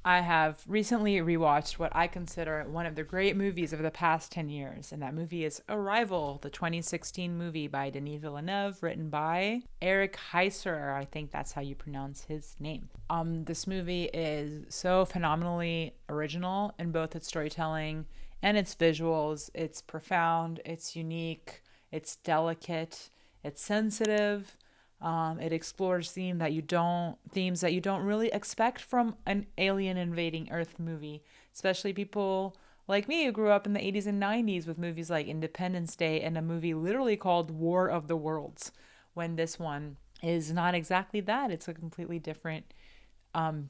I have recently rewatched what I consider one of the great movies of the past 10 years, and that movie is Arrival, the 2016 movie by Denis Villeneuve, written by Eric Heiser. I think that's how you pronounce his name. This movie is so phenomenally original in both its storytelling and its visuals. It's profound, it's unique, it's delicate, it's sensitive. It explores themes that you don't really expect from an alien invading Earth movie, especially people like me who grew up in the 80s and 90s with movies like Independence Day and a movie literally called War of the Worlds, when this one is not exactly that. It's a completely different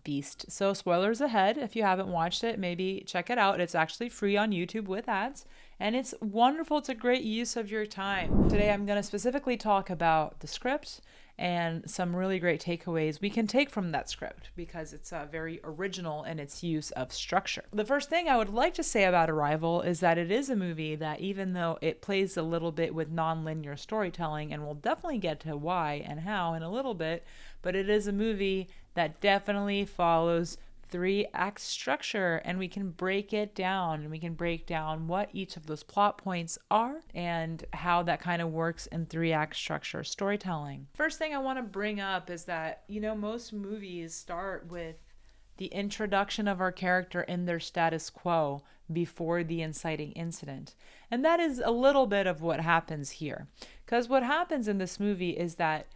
beast. So spoilers ahead. If you haven't watched it, maybe check it out. It's actually free on YouTube with ads, and it's wonderful. It's a great use of your time. Today I'm going to specifically talk about the script and some really great takeaways we can take from that script, because it's very original in its use of structure. The first thing I would like to say about Arrival is that it is a movie that, even though it plays a little bit with non-linear storytelling, and we'll definitely get to why and how in a little bit, but it is a movie that definitely follows 3-act structure, and we can break it down, and we can break down what each of those plot points are and how that kind of works in 3-act structure storytelling. First thing I want to bring up is that, most movies start with the introduction of our character in their status quo before the inciting incident. And that is a little bit of what happens here. Because what happens in this movie is that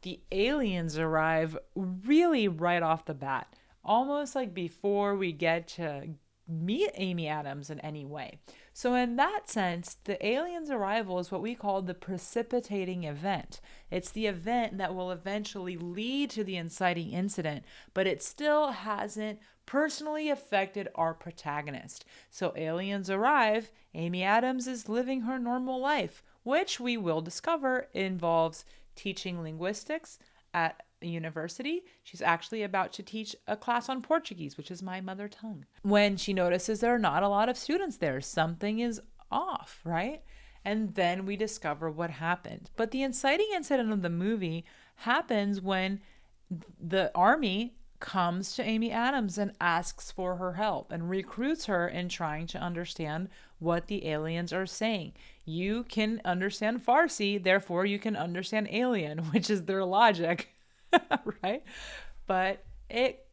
the aliens arrive really right off the bat, almost like before we get to meet Amy Adams in any way. So in that sense, the aliens' arrival is what we call the precipitating event. It's the event that will eventually lead to the inciting incident, but it still hasn't personally affected our protagonist. So aliens arrive, Amy Adams is living her normal life, which we will discover involves teaching linguistics at a university. She's actually about to teach a class on Portuguese, which is my mother tongue. When she notices there are not a lot of students there, something is off, right? And then we discover what happened. But the inciting incident of the movie happens when the army comes to Amy Adams and asks for her help and recruits her in trying to understand what the aliens are saying. You can understand Farsi, therefore you can understand alien, which is their logic, right? But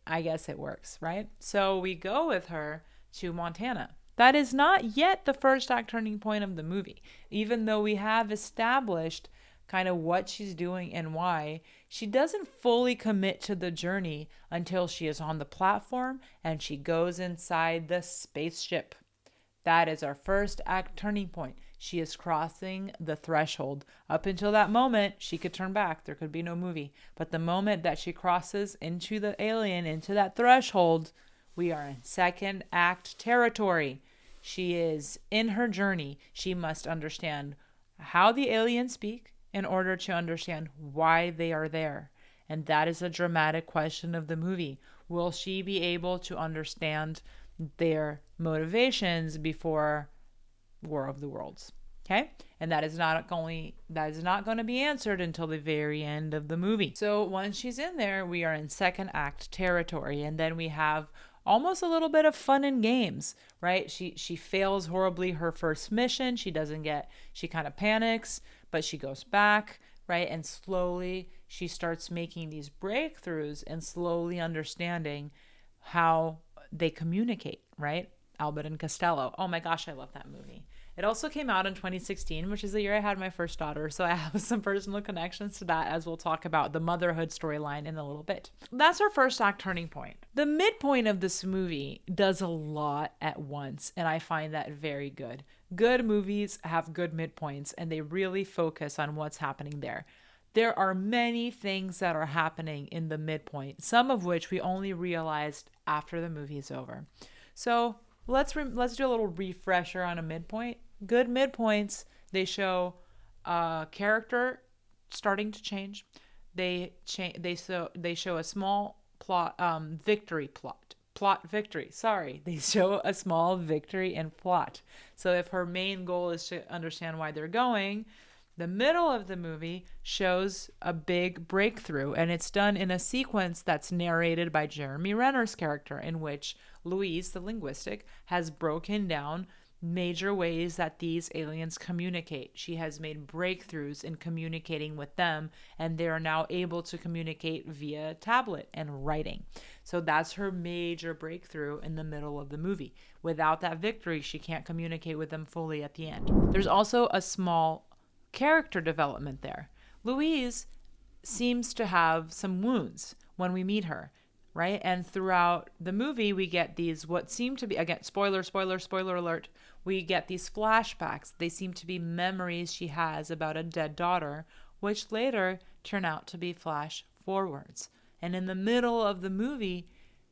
I guess it works, right? So we go with her to Montana. That is not yet the first act turning point of the movie, even though we have established kind of what she's doing and why. She doesn't fully commit to the journey until she is on the platform and she goes inside the spaceship. That is our first act turning point. She is crossing the threshold. Up until that moment, she could turn back. There could be no movie. But the moment that she crosses into the alien, into that threshold, we are in second act territory. She is in her journey. She must understand how the aliens speak in order to understand why they are there. And that is a dramatic question of the movie. Will she be able to understand their motivations before War of the Worlds? Okay? And that is not going to be answered until the very end of the movie. So once she's in there, we are in second act territory, and then we have almost a little bit of fun and games, right? She fails horribly her first mission. She kind of panics, but she goes back, right? And slowly she starts making these breakthroughs and slowly understanding how they communicate, right? Albert and Costello. Oh my gosh, I love that movie. It also came out in 2016, which is the year I had my first daughter, so I have some personal connections to that, as we'll talk about the motherhood storyline in a little bit. That's our first act turning point. The midpoint of this movie does a lot at once, and I find that very good. Good movies have good midpoints, and they really focus on what's happening there. There are many things that are happening in the midpoint, some of which we only realized after the movie is over. So let's do a little refresher on a midpoint. Good midpoints, they show character starting to change. They show a small plot victory. They show a small victory in plot. So if her main goal is to understand why they're going, The middle of the movie shows a big breakthrough, and it's done in a sequence that's narrated by Jeremy Renner's character, in which Louise, the linguistic, has broken down major ways that these aliens communicate. She has made breakthroughs in communicating with them, and they are now able to communicate via tablet and writing. So that's her major breakthrough in the middle of the movie. Without that victory, she can't communicate with them fully at the end. There's also a small character development there. Louise seems to have some wounds when we meet her, right? And throughout the movie, we get these what seem to be, again, spoiler alert, we get these flashbacks. They seem to be memories she has about a dead daughter, which later turn out to be flash forwards. And in the middle of the movie,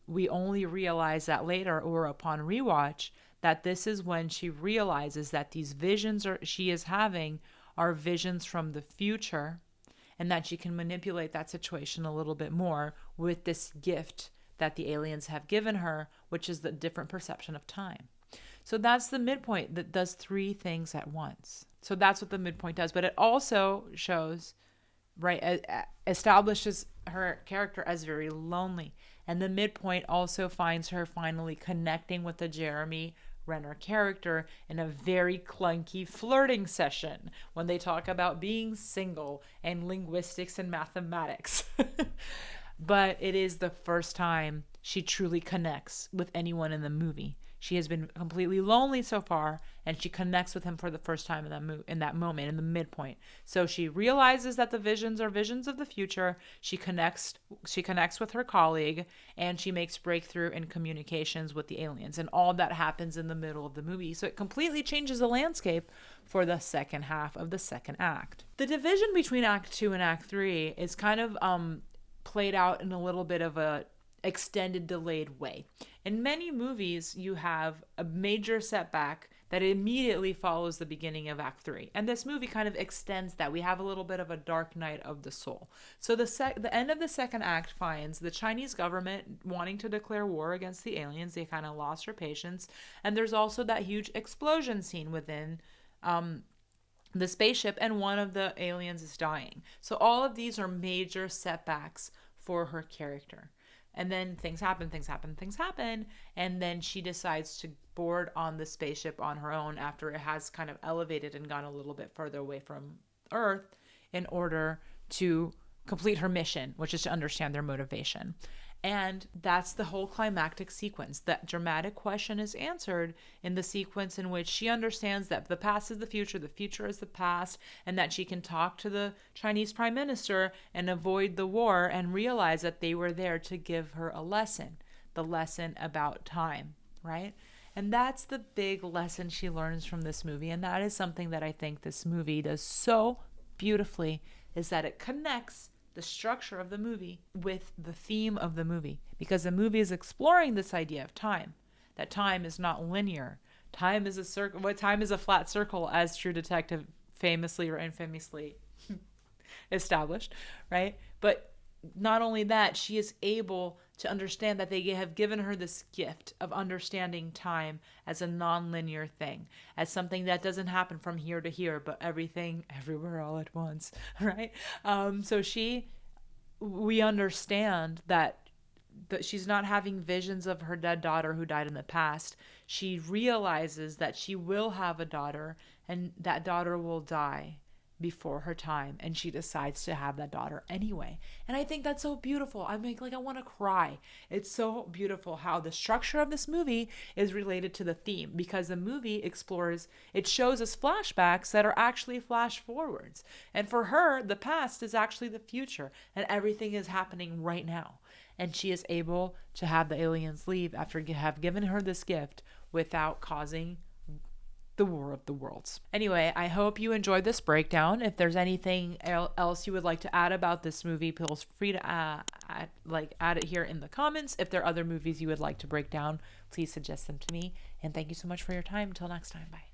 we only realize that later, or upon rewatch, that this is when she realizes that these visions she is having are visions from the future, and that she can manipulate that situation a little bit more with this gift that the aliens have given her, which is the different perception of time. So that's the midpoint that does three things at once. So that's what the midpoint does. But it also shows, right, establishes her character as very lonely. And the midpoint also finds her finally connecting with the Jeremy Renner character in a very clunky flirting session when they talk about being single and linguistics and mathematics. But it is the first time she truly connects with anyone in the movie. She has been completely lonely so far, and she connects with him for the first time in that moment, in the midpoint. So she realizes that the visions are visions of the future. She connects with her colleague, and she makes breakthrough in communications with the aliens. And all that happens in the middle of the movie. So it completely changes the landscape for the second half of the second act. The division between Act 2 and Act 3 is kind of played out in a little bit of a extended, delayed way. In many movies, you have a major setback that immediately follows the beginning of Act 3. And this movie kind of extends that. We have a little bit of a dark night of the soul. So the end of the second act finds the Chinese government wanting to declare war against the aliens. They kind of lost their patience. And there's also that huge explosion scene within the spaceship, and one of the aliens is dying. So all of these are major setbacks for her character. And then things happen, and then she decides to board on the spaceship on her own after it has kind of elevated and gone a little bit further away from Earth in order to complete her mission, which is to understand their motivation. And that's the whole climactic sequence. That dramatic question is answered in the sequence in which she understands that the past is the future is the past, and that she can talk to the Chinese prime minister and avoid the war and realize that they were there to give her a lesson, the lesson about time, right? And that's the big lesson she learns from this movie. And that is something that I think this movie does so beautifully, is that it connects the structure of the movie with the theme of the movie, because the movie is exploring this idea of time, that time is not linear. Time is a circle. What time is a flat circle, as True Detective famously or infamously established, right? But not only that, she is able to understand that they have given her this gift of understanding time as a non-linear thing, as something that doesn't happen from here to here, but everything, everywhere, all at once, right? So we understand that she's not having visions of her dead daughter who died in the past. She realizes that she will have a daughter, and that daughter will die before her time, and she decides to have that daughter anyway. And I think that's so beautiful. I want to cry. It's so beautiful how the structure of this movie is related to the theme, because the movie it shows us flashbacks that are actually flash forwards. And for her, the past is actually the future, and everything is happening right now. And she is able to have the aliens leave after have given her this gift without causing the War of the Worlds. Anyway, I hope you enjoyed this breakdown. If there's anything else you would like to add about this movie, feel free to add it here in the comments. If there are other movies you would like to break down, please suggest them to me. And thank you so much for your time. Until next time, bye.